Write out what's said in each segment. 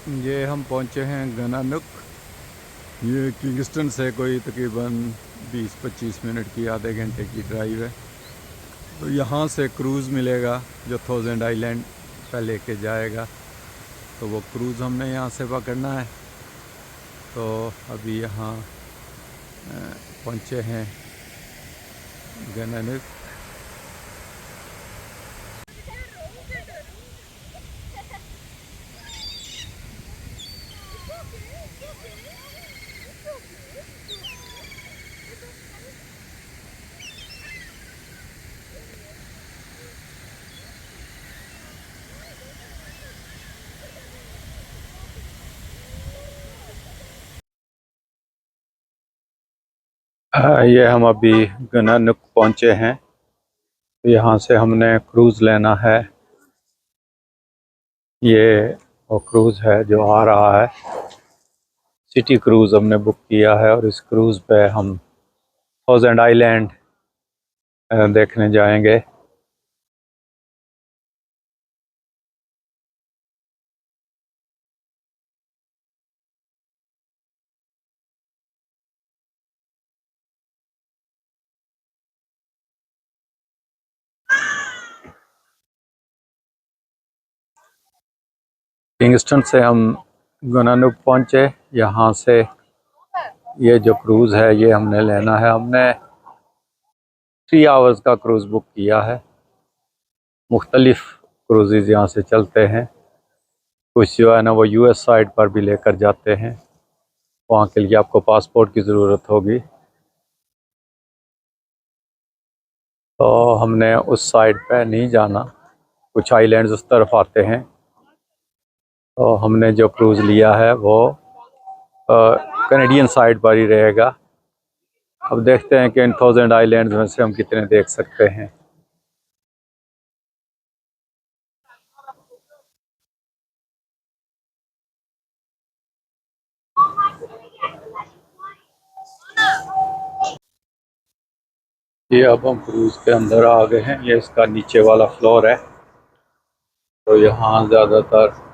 ये हम पहुंचे हैं गनानुक। ये किंगस्टन से कोई तकरीबन 20-25 मिनट की, आधे घंटे की ड्राइव है। तो यहाँ से क्रूज़ मिलेगा जो थाउजेंड आइलैंड पे लेके जाएगा। तो वो क्रूज़ हमने यहाँ से पकड़ना है। तो अभी यहाँ पहुँचे हैं गनानुक। ये हम अभी गनानुक पहुँचे हैं। यहाँ से हमने क्रूज़ लेना है। ये वो क्रूज़ है जो आ रहा है। सिटी क्रूज़ हमने बुक किया है और इस क्रूज़ पे हम थाउजेंड आइलैंड देखने जाएंगे। किंगस्टन से हम गनानुक पहुँचे। यहाँ से ये जो क्रूज़ है ये हमने लेना है। हमने 3 आवर्स का क्रूज़ बुक किया है। मुख्तलिफ क्रूज़ेज़ यहाँ से चलते हैं। कुछ जो है ना वो यूएस साइड पर भी लेकर जाते हैं। वहाँ के लिए आपको पासपोर्ट की ज़रूरत होगी। तो हमने उस साइड पे नहीं जाना, कुछ आइलैंड्स उस तरफ आते हैं। तो हमने जो क्रूज़ लिया है वो कैनेडियन साइड पर ही रहेगा। अब देखते हैं कि इन थाउजेंड आइलैंड्स में से हम कितने देख सकते हैं। ये अब हम क्रूज़ के अंदर आ गए हैं। ये इसका नीचे वाला फ्लोर है। तो यहाँ ज़्यादातर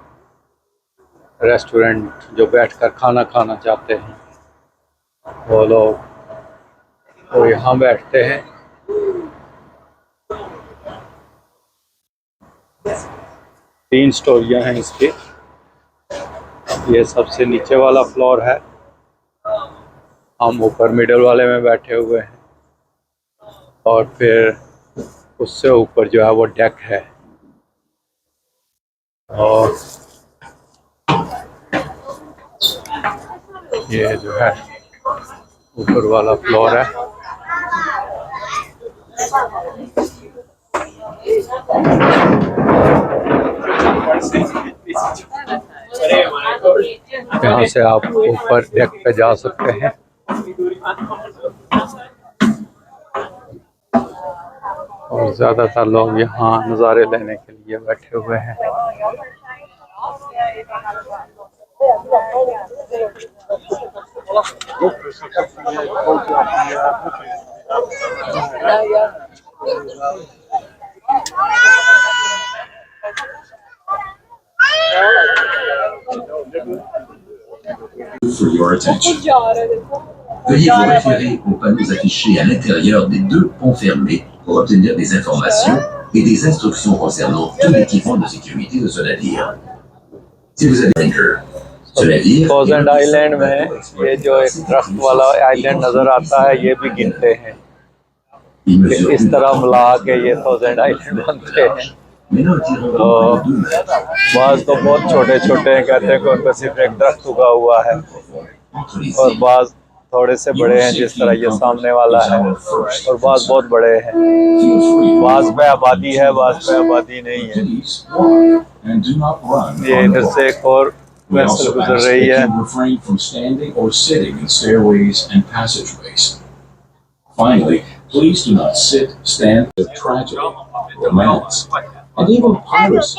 रेस्टोरेंट जो बैठकर खाना खाना चाहते हैं वो लोग तो यहाँ बैठते हैं। 3 स्टोरियाँ हैं इसकी। ये सबसे नीचे वाला फ्लोर है। हम ऊपर मिडल वाले में बैठे हुए हैं और फिर उससे ऊपर जो है वो डेक है। और ये जो है ऊपर वाला फ्लोर है। यहाँ से आप ऊपर डेक पे जा सकते हैं। और ज़्यादातर लोग यहाँ नज़ारे लेने के लिए बैठे हुए हैं। For your attention. Veuillez vous référer aux panneaux affichés à l'intérieur des 2 ponts fermés pour obtenir des informations et des instructions concernant tout l'équipement de sécurité de ce navire. Si vous avez un anchor, ce navire thousand island में ये जो एक trust वाला island नज़र आता है ये भी गिनते हैं। इस तरह मिला के ये थाउजेंड आइलैंड बनते हैं। तो बाज़ तो बहुत छोटे छोटे हैं, कहते हैं कि उनका सिर्फ एक दरख्त उगा हुआ है। और बाज़ थोड़े से बड़े हैं जिस तरह ये सामने वाला है। और बाज़ बहुत बड़े हैं। बाज़ पे आबादी है, बाज़ पे आबादी नहीं है। ये इधर से एक और वेसल गुजर रही है। Finally, please do not sit, stand, with tragedy, romance, and even piracy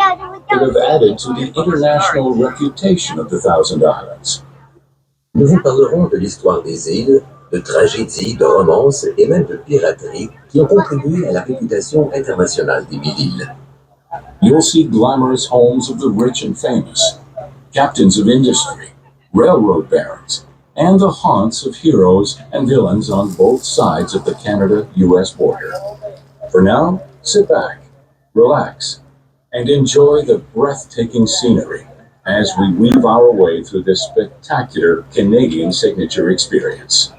that have added to the international reputation of the Thousand Islands. Nous vous parlerons de l'histoire des îles, de tragédies, de romances et même de piraterie qui ont contribué à la réputation internationale des Mille-Îles. You'll see glamorous homes of the rich and famous, captains of industry, railroad barons, and the haunts of heroes and villains on both sides of the Canada-US border. For now, sit back, relax, and enjoy the breathtaking scenery as we weave our way through this spectacular Canadian signature experience.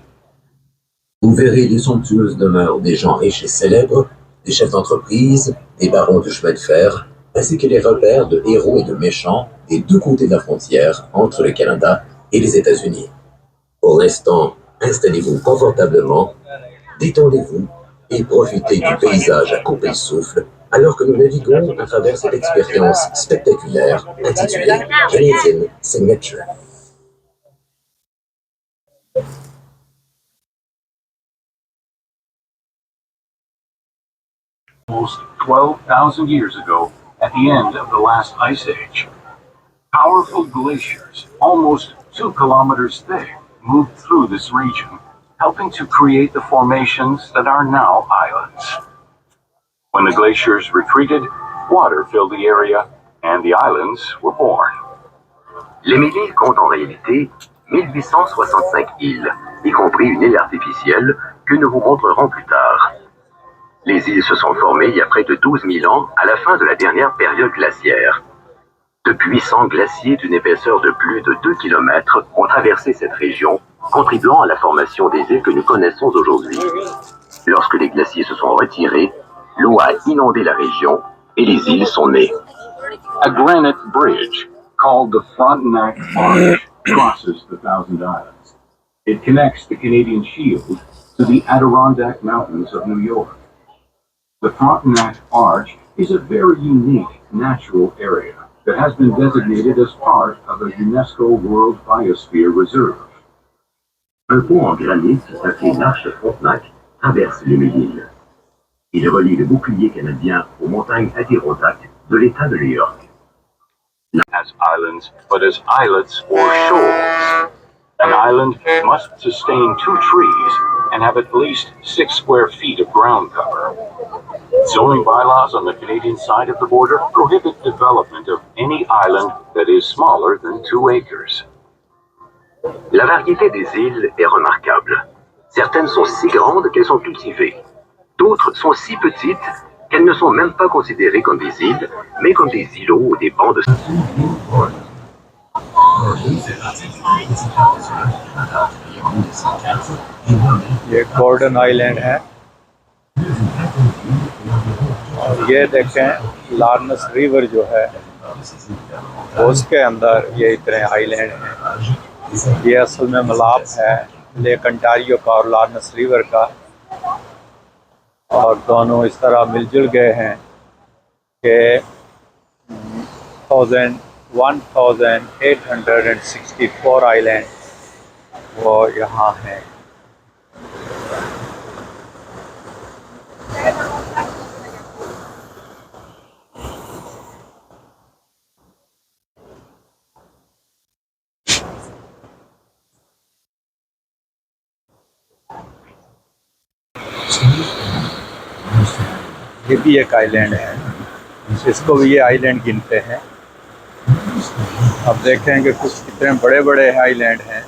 Vous verrez les somptueuses demeures des gens riches et célèbres, des chefs d'entreprise, des barons de chemin de fer, ainsi que les repères de héros et de méchants des deux côtés de la frontière entre le Canada et les États-Unis. Pour l'instant, installez-vous confortablement, détendez-vous et profitez du paysage à couper le souffle alors que nous naviguons à travers cette expérience spectaculaire intitulée Canadian Signature. Almost 12,000 years ago, at the end of the last ice age, powerful glaciers, almost 2 kilometers thick, moved through this region, helping to create the formations that are now islands. When the glaciers retreated, water filled the area, and the islands were born. Les Médis comptent en réalité 1865 îles, y compris une île artificielle que nous vous montrerons plus tard. Les îles se sont formées il y a près de 12 000 ans, à la fin de la dernière période glaciaire. De puissants glaciers d'une épaisseur de plus de 2 km ont traversé cette région, contribuant à la formation des îles que nous connaissons aujourd'hui. Lorsque les glaciers se sont retirés, l'eau a inondé la région et les îles sont nées. A granite bridge, called the Frontenac Arch, crosses the Thousand Islands. It connects the Canadian Shield to the Adirondack Mountains of New York. The Frontenac Arch is a very unique natural area that has been designated as part of a UNESCO World Biosphere Reserve. Un pont en granit, appelé l'Arche Frontenac, traverse le Midi. Il relie le bouclier canadien aux montagnes Adirondack de l'État de New York. As islands, but as islets or shoals. An island must sustain 2 trees and have at least 6 square feet of ground cover. Zoning bylaws on the Canadian side of the border prohibit development of any island that is smaller than 2 acres. La variété des îles est remarquable. Certaines sont si grandes qu'elles sont cultivées. D'autres sont si petites qu'elles ne sont même pas considérées comme des îles, mais comme des îlots ou des bancs de... ये golden island है और ये देखें लॉर्नस river जो है उसके अंदर ये इतने आइलैंड हैं। ये असल में मिलाप है लेक अंटारियो का और लॉर्नस रिवर का, और दोनों इस तरह मिलजुल गए हैं कि 1864 आइलैंड वो यहाँ हैं। ये भी एक आइलैंड है, इसको भी ये आइलैंड गिनते हैं। अब देखेंगे कुछ कितने बड़े बड़े आइलैंड हैं।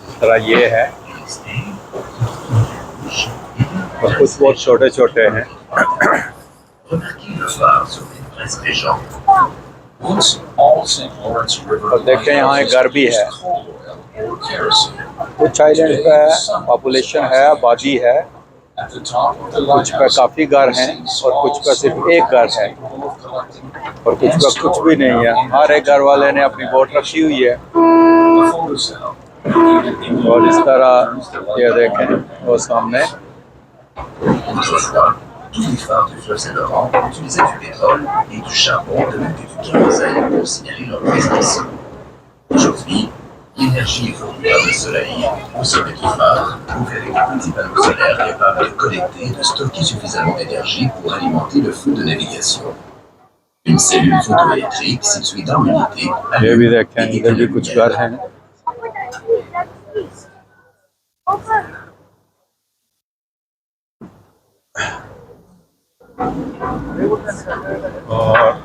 इस तरह ये है और कुछ बहुत छोटे छोटे हैं। और देखें यहाँ एक घर भी है। कुछ आइलैंड पे पॉपुलेशन है, आबादी है, कुछ पे काफ़ी घर हैं और कुछ पे सिर्फ एक घर है और कुछ पे कुछ भी नहीं है। हर एक घर वाले ने अपनी बोट रखी हुई है। और इस तरह ये देखें वो सामने Tous les phares du fleuve Saint-Laurent utilisaient du pétrole et du charbon de même que du kérosène pour signaler leur présence. Aujourd'hui, l'énergie est fournie par le soleil. Au sommet du phare, vous verrez des petits panneaux solaires capables de collecter et de stocker suffisamment d'énergie pour alimenter le feu de navigation. Une cellule photoélectrique située dans l'unité ये भी देखें, इधर भी कुछ घर हैं। और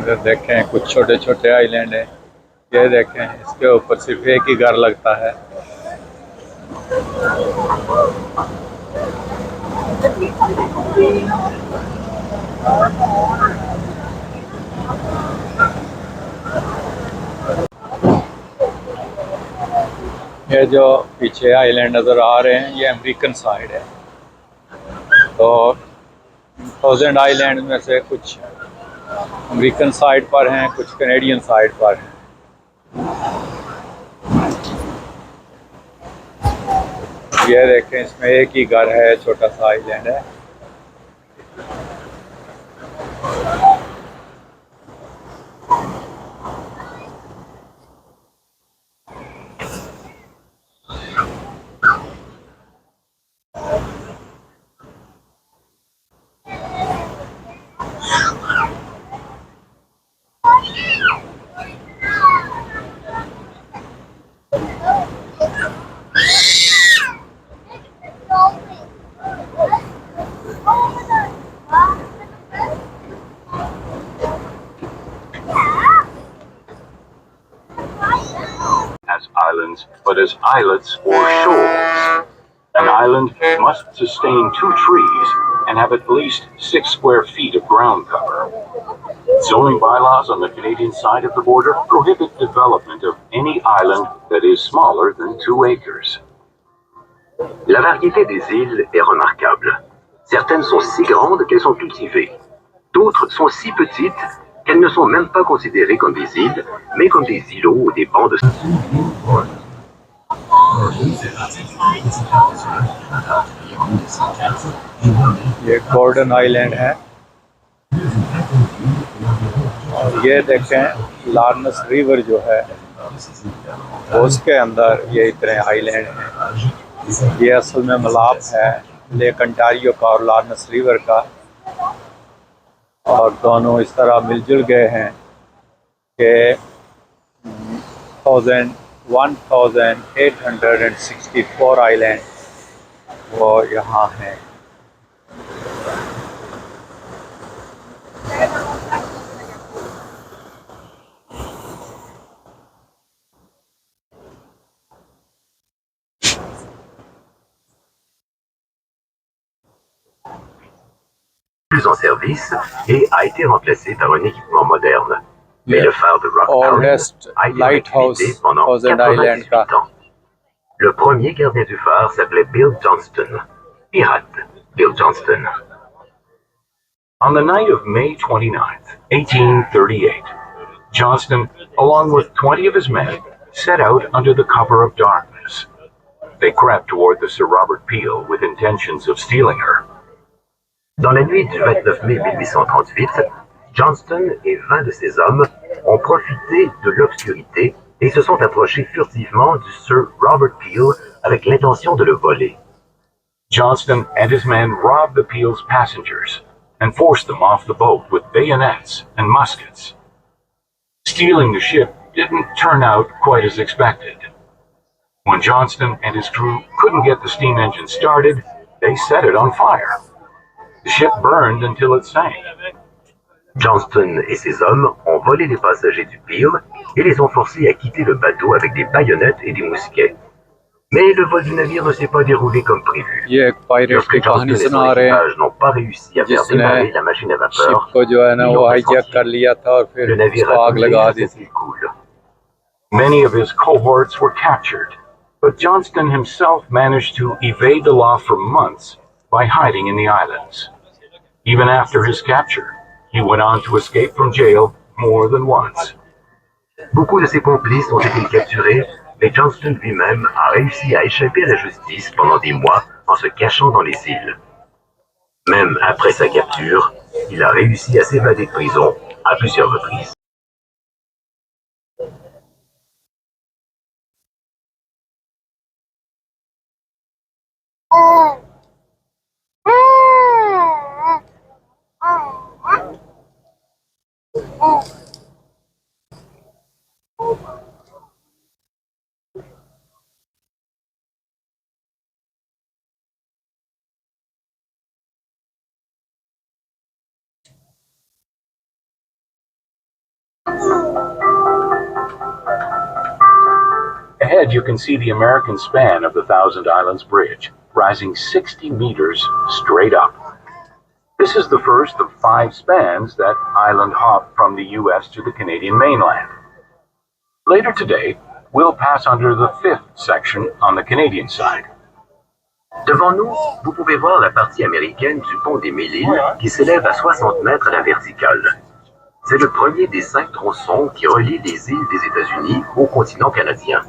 इधर देखें कुछ छोटे छोटे आइलैंड हैं। ये देखें, इसके ऊपर सिर्फ एक ही घर लगता है। ये जो पीछे आइलैंड नज़र आ रहे हैं ये अमेरिकन साइड है। तो 1000 आइलैंड में से कुछ अमेरिकन साइड पर हैं, कुछ कनेडियन साइड पर हैं। ये देखें, इसमें एक ही घर है, छोटा सा आइलैंड है। As islands, but as islets or shoals. An island must sustain 2 trees and have at least 6 square feet of ground cover. Zoning bylaws on the Canadian side of the border prohibit development of any island that is smaller than 2 acres. La variété des îles est remarquable. Certaines sont si grandes qu'elles sont cultivées. D'autres sont si petites qu'elles ne sont même pas considérées comme des îles, mais comme des îlots ou des bancs de... ये golden island है। और ये देखें, लार्नस river जो है उसके अंदर ये इतने आइलैंड हैं। ये असल में मिलाप है लेक अंटारियो का और लार्नस रिवर का, और दोनों इस तरह मिलजुल गए हैं कि 1864 आइलैंड वो यहाँ हैं। plus en service et a été remplacé par un équipement moderne. Mais le phare de Rocktown Oldest a été lighthouse réactivé pendant 1000 Island 98 ans. Le premier gardien du phare s'appelait Bill Johnston. Pirate, Bill Johnston. On the night of May 29th, 1838, Johnston, along with 20 of his men, set out under the cover of darkness. They crept toward the Sir Robert Peel with intentions of stealing her. Dans la nuit du 29 mai 1838, Johnston et 20 de ses hommes ont profité de l'obscurité et se sont approchés furtivement du Sir Robert Peel avec l'intention de le voler. Johnston and his men robbed the Peel's passengers and forced them off the boat with bayonets and muskets. Stealing the ship didn't turn out quite as expected. When Johnston and his crew couldn't get the steam engine started, they set it on fire. The ship burned until it sank. Johnston et ses hommes ont volé les passagers du Peel et les ont forcés à quitter le bateau avec des baïonnettes et des mousquets. Mais le vol du navire ne s'est pas déroulé comme prévu. ये एक pirate की Lorsque Johnston कहानी et son सुना रहे हैं, équipage n'ont pas réussi à faire démarrer la machine à ship vapeur, को जो है ना ils वो l'ont हाईजैक fait कर लिया था और फिर le navire उसको a आग coulé लगा दी jusqu'à ce थी। qu'il coule. Many of his cohorts were captured, but Johnston himself managed to evade the law for months by hiding in the islands. Even after his capture, he went on to escape from jail more than once. Beaucoup de ses complices ont été capturés, mais Johnston lui-même a réussi à échapper à la justice pendant des mois en se cachant dans les îles. Même après sa capture, il a réussi à s'évader de prison à plusieurs reprises. Ahead, you can see the American span of the Thousand Islands Bridge, rising 60 meters straight up. This is the first of 5 spans that island hop from the US to the Canadian mainland. Later today, we'll pass under the 5th section on the Canadian side. Devant nous, vous pouvez voir la partie américaine du pont des Mille-Îles qui s'élève à 60 mètres à la verticale. C'est le premier des 5 tronçons qui relient les îles des États-Unis au continent canadien.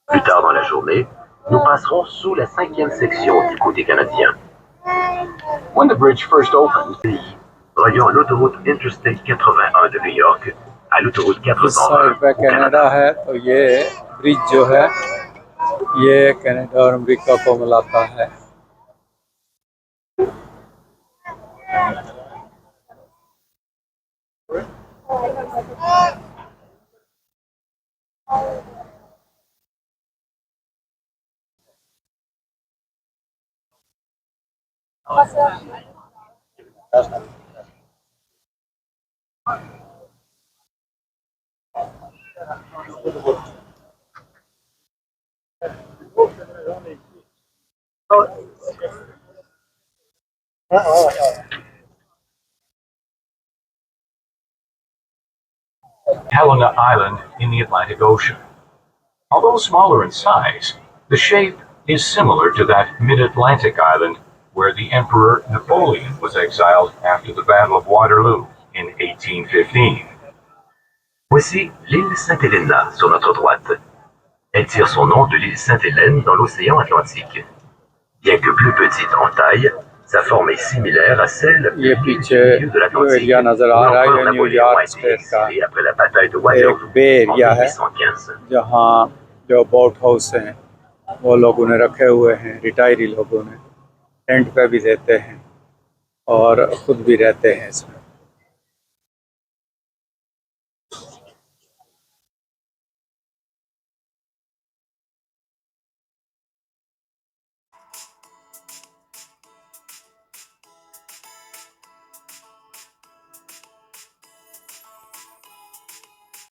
Plus tard dans la journée, nous passerons sous la 5e section du côté canadien. When the bridge first opened, reliant l'autoroute Interstate 81 de New York à l'autoroute इस 81 side पे au Canada Canada. है, तो ये bridge जो है ये Canada और America को मिलाता है। Helena Island in the Atlantic Ocean. Although smaller in size, the shape is similar to that mid-Atlantic island where the Emperor Napoleon was exiled after the Battle of Waterloo in 1815. Voici l'île Sainte-Helena sur notre droite. Elle tire son nom de l'île Sainte-Hélène dans l'océan Atlantique. Bien que plus petite en taille, sa forme est similaire à celle ये du पीछे milieu de जो l'Atlantique, area नजर où आ रहा है l'empereur ये Napoléon a New York été state का exilé après la bataille de एक Waterloo बे en area है 1815. जहाँ जो बोट हाउस हैं वो लोगों ने रखे हुए हैं, रिटायरी लोगों ने टेंट पे भी रहते हैं और खुद भी रहते हैं इसमें।